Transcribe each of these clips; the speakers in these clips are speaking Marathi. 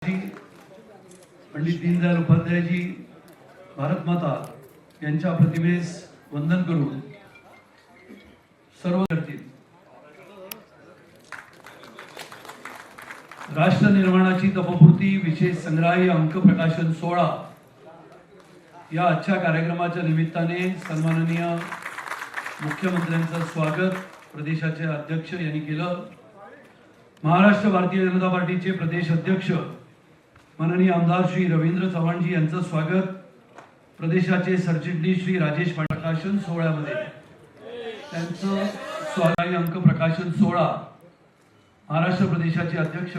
पंडित दीनदयाल उपाध्यायजी भारत माता यांच्या प्रतिमेस वंदन करून सर्व करतील। राष्ट्र निर्माणाची तपपूर्ती विशेष संग्रही अंक प्रकाशन 16 या आजच्या कार्यक्रमाच्या निमित्ताने सन्माननीय मुख्यमंत्र्यांचं स्वागत प्रदेशाचे अध्यक्ष यांनी केलं। महाराष्ट्र भारतीय जनता पार्टीचे प्रदेश अध्यक्ष माननीय आमदार श्री रवींद्र चव्हाणजी यांचं स्वागत प्रदेशाचे सरचिटणीस श्री राजेश प्रकाशन सोहळ्यामध्ये त्यांचं स्वागत अंक प्रकाशन 16 महाराष्ट्र प्रदेशाचे अध्यक्ष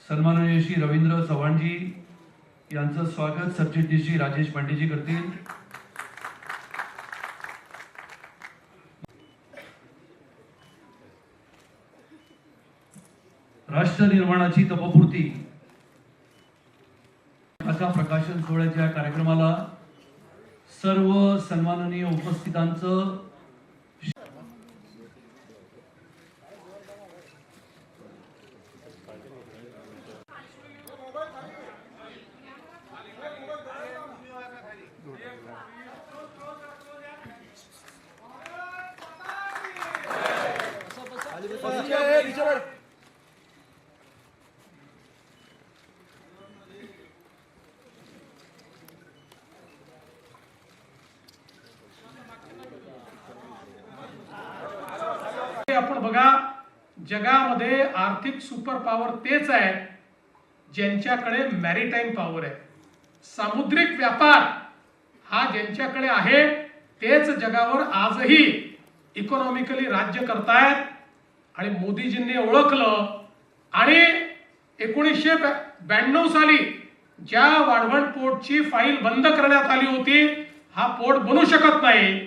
सन्माननीय श्री रवींद्र चव्हाणजी यांचं स्वागत सरचिटणीस श्री राजेश पांडेजी करतील। राष्ट्र निर्माणाची तपपूर्ती अशा प्रकाशन सोहळ्याच्या कार्यक्रमाला सर्व सन्माननीय उपस्थितांचं आपण बघा, जगामध्ये आर्थिक सुपर पॉवर तेच आहे ज्यांच्याकडे मॅरीटाईम पॉवर आहे। सामुद्रिक व्यापार हा ज्यांच्याकडे आहे तेच जगावर आजही इकॉनॉमिकली राज्य करतायत। आणि मोदीजींनी ओळखलं आणि 1992 साली ज्या वाढवण पोर्टची फाईल बंद करण्यात आली होती, हा पोर्ट बनू शकत नाही,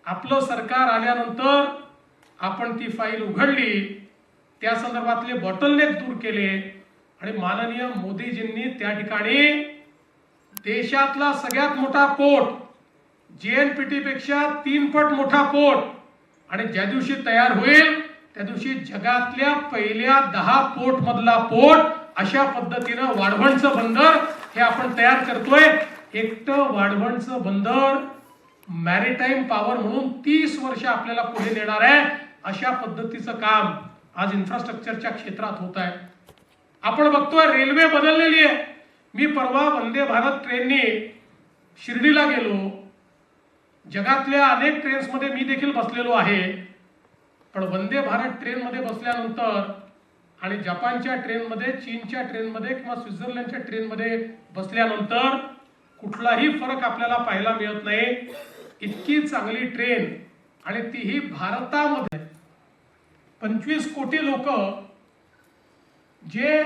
आपलं सरकार आल्यानंतर आपण ती फाईल उघडली, त्या संदर्भातले बॉटलनेक दूर केले आणि माननीय मोदीजींनी त्या ठिकाणी देशातला सगळ्यात मोठा पोर्ट, जेएनपीटी पेक्षा 3 पट मोठा पोर्ट आणि ज्या दिवशी तयार होईल त्या दिवशी जगातल्या पहिल्या 10 पोर्ट मधला पोर्ट अशा पद्धतीनं वाढवणचं बंदर हे आपण तयार करतोय। एकटं वाढवणचं बंदर मॅरीटाईम पॉवर म्हणून 30 वर्ष आपल्याला पुढे नेणार आहे। अशा पद्धतीचं काम आज इन्फ्रास्ट्रक्चरच्या क्षेत्रात होत आहे। आपण बघतोय रेल्वे बदललेली आहे। मी परवा वंदे भारत ट्रेननी शिर्डीला गेलो, जगातल्या अनेक ट्रेन्स मध्ये मी देखील बसलेलो आहे, पण वंदे भारत ट्रेन मध्ये बसल्यानंतर आणि जपानच्या ट्रेन मध्ये, चीनच्या ट्रेन मध्ये किंवा स्वित्झर्लंडच्या ट्रेन मध्ये बसल्यानंतर कुठलाही फरक आपल्याला पाहायला मिळत नाही। इतकी चांगली ट्रेन आणि तीही भारतामध्ये 25 कोटी लोक जे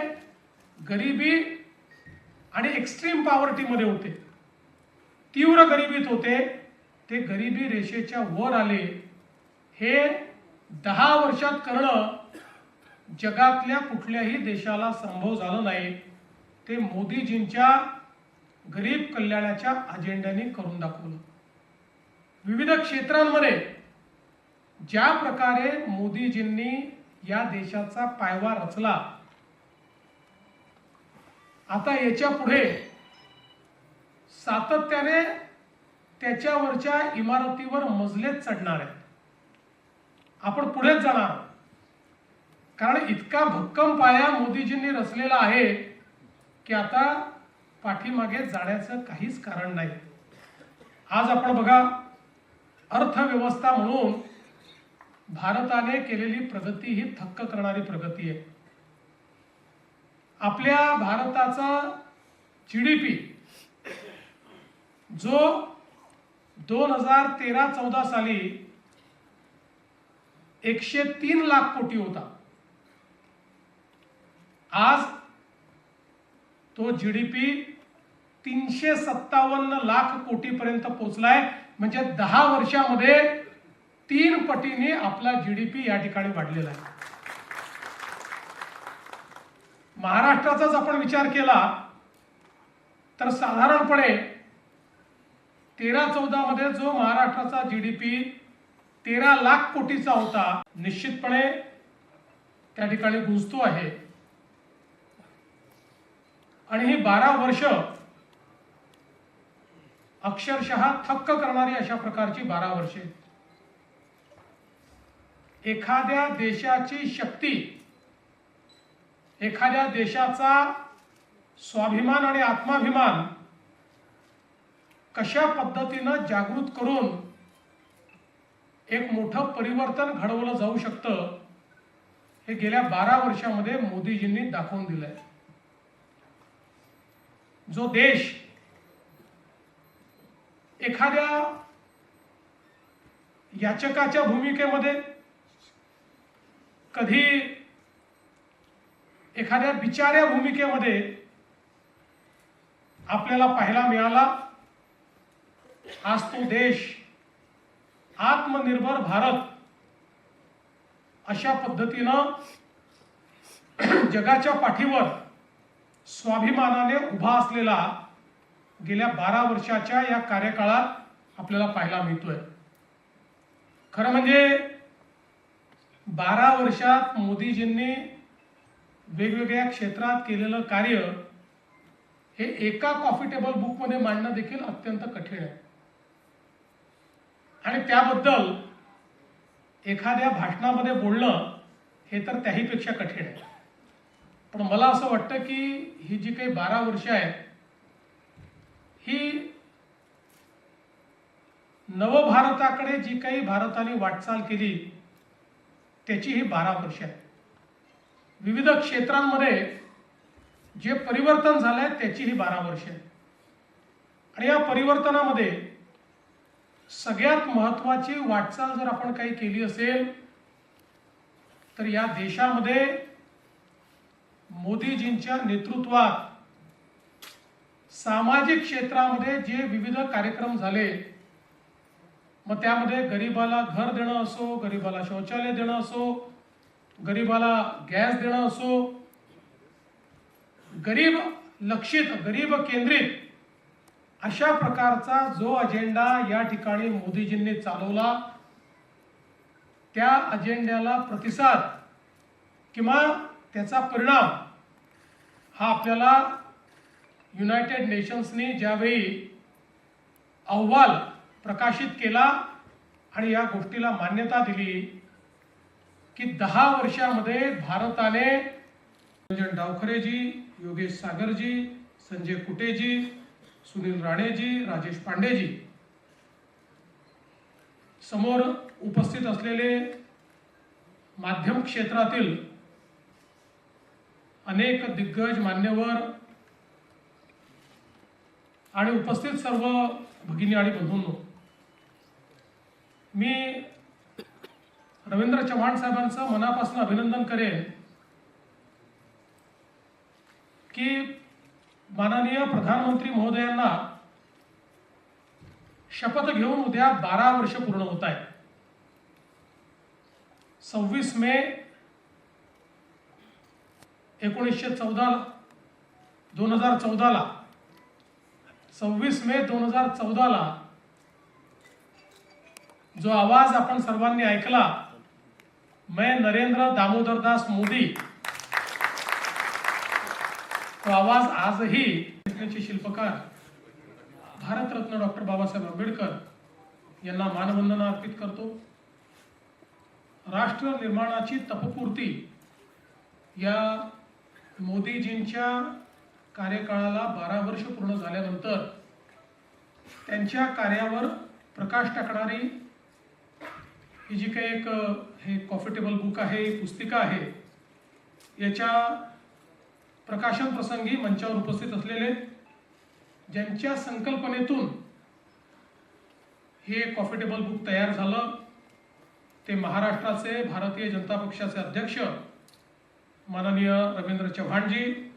गरिबी आणि एक्स्ट्रीम पॉवर्टी मध्ये होते, तीव्र गरिबीत होते, ते गरिबी रेषेच्या वर आले। हे 10 वर्षात करणं जगातल्या कुठल्याही देशाला संभव झालं नाही। ते मोदीजींच्या गरीब कल्याणाच्या अजेंड्याने करून दाखवलं। विविध क्षेत्रांमध्ये ज्या प्रकारे मोदीजींनी या देशाचा पायवा रचला, आता याच्या पुढे सातत्याने त्याच्यावरच्या इमारतीवर मजलेच चढणार आहेत। आपण पुढेच जाणार, कारण इतका भक्कम पाया मोदीजींनी रचलेला आहे की आता पाठीमागे जाण्याचं काहीच कारण नाही। आज आपण बघा, अर्थव्यवस्था म्हणून भारताने केलेली प्रगती ही थक्क करणारी प्रगती आहे। आपल्या भारताचा जीडीपी जो 2013-14 साली 103 लाख कोटी होता, आज तो जीडीपी 357 लाख कोटी पर्यंत पोहोचलाय। म्हणजे 10 वर्षामध्ये 3 पटीने आपला जीडीपी या ठिकाणी वाढलेला आहे। महाराष्ट्राचाच आपण विचार केला तर साधारणपणे 13-14 मध्ये जो महाराष्ट्राचा जीडीपी 13 लाख कोटीचा होता, निश्चितपणे त्या ठिकाणी गुंजतो आहे। आणि ही 12 वर्ष अक्षरशः थक्क करणारी अशा प्रकारची 12 वर्षे. एखाद्या देशाची शक्ती, एखाद्या देशाचा स्वाभिमान आणि आत्माभिमान कशा पद्धतीनं जागृत करून एक मोठं परिवर्तन घडवलं जाऊ शकतं, हे गेल्या 12 वर्षामध्ये मोदीजींनी दाखवून दिलंय. जो देश एखाद्या याचकाच्या भूमिकेमध्ये, कधी एखाद्या बिचाऱ्या भूमिकेमध्ये आपल्याला पाहायला मिळाला, आज तो देश आत्मनिर्भर भारत अशा पद्धतीनं जगाच्या पाठीवर स्वाभिमानाने उभा असलेला गेल्या 12 वर्षाच्या या कार्यकाळात आपल्याला पाहायला मिळतोय. खरं म्हणजे 12 वर्षात मोदीजींनी वेगवेगळ्या क्षेत्रात केलेलं कार्य हे एका कॉफी टेबल बुकमध्ये मांडणं देखील अत्यंत कठीण आहे. आणि त्याबद्दल एखाद्या भाषणामध्ये बोलणं हे तर त्याहीपेक्षा कठीण आहे. पण मला असं वाटतं की ही जी काही 12 वर्ष आहेत, ही नवभारताकडे जी काही भारताने वाटचाल केली त्याची ही 12 वर्ष आहेत. विविध क्षेत्रांमध्ये जे परिवर्तन झालंय त्याची ही 12 वर्ष आहेत. आणि या परिवर्तनामध्ये सगळ्यात महत्त्वाची वाटचाल जर आपण काही केली असेल तर या देशामध्ये मोदीजींच्या नेतृत्वात सामाजिक क्षेत्रामध्ये जे विविध कार्यक्रम झाले, मग त्यामध्ये गरीबाला घर देणं असो, गरीबाला शौचालय देणं असो, गरीबाला गॅस देणं असो, गरीब लक्षित, गरीब केंद्रित अशा प्रकारचा जो अजेंडा या ठिकाणी मोदीजींनी चालवला, त्या अजेंड्याला प्रतिसाद किंवा त्याचा परिणाम हा आपल्याला युनायटेड नेशन्सनी ज्यावेळी अहवाल प्रकाशित केला आणि या गोष्टीला मान्यता दिली की 10 वर्षामध्ये भारताने रंजन डावखरेजी, योगेश सागरजी, संजय कुटेजी, सुनील राणेजी, राजेश पांडेजी समोर उपस्थित असलेले माध्यम क्षेत्रातील अनेक दिग्गज मान्यवर आणि उपस्थित सर्व भगिनी आणि बंधूंनो, मी रवींद्र चव्हाण साहेबांचं मनापासून अभिनंदन करेन की माननीय प्रधानमंत्री महोदयांना शपथ घेऊन उद्या 12 वर्ष पूर्ण होत आहेत. 26 मे 1914 2014 26 मे 2014 जो आवाज आपण सर्वांनी ऐकला, मैं नरेंद्र दामोदर दास मोदी, तो आवाज आजही शिल्पकार भारतरत्न डॉक्टर बाबासाहेब आंबेडकर यांना मानवंदना अर्पित करतो. राष्ट्र निर्माणाची तपपूर्ती या मोदीजींच्या कार्यकाळाला 12 वर्ष पूर्ण झाल्यानंतर त्यांच्या कार्यावर प्रकाश टाकणारी ही जी काही एक हे कॉफी टेबल बुक आहे, पुस्तिका आहे, याच्या प्रकाशन प्रसंगी मंचावर उपस्थित असलेले ज्यांच्या संकल्पनेतून हे कॉफी टेबल बुक तयार झालं ते महाराष्ट्राचे भारतीय जनता पक्षाचे अध्यक्ष माननीय रवींद्र चव्हाणजी,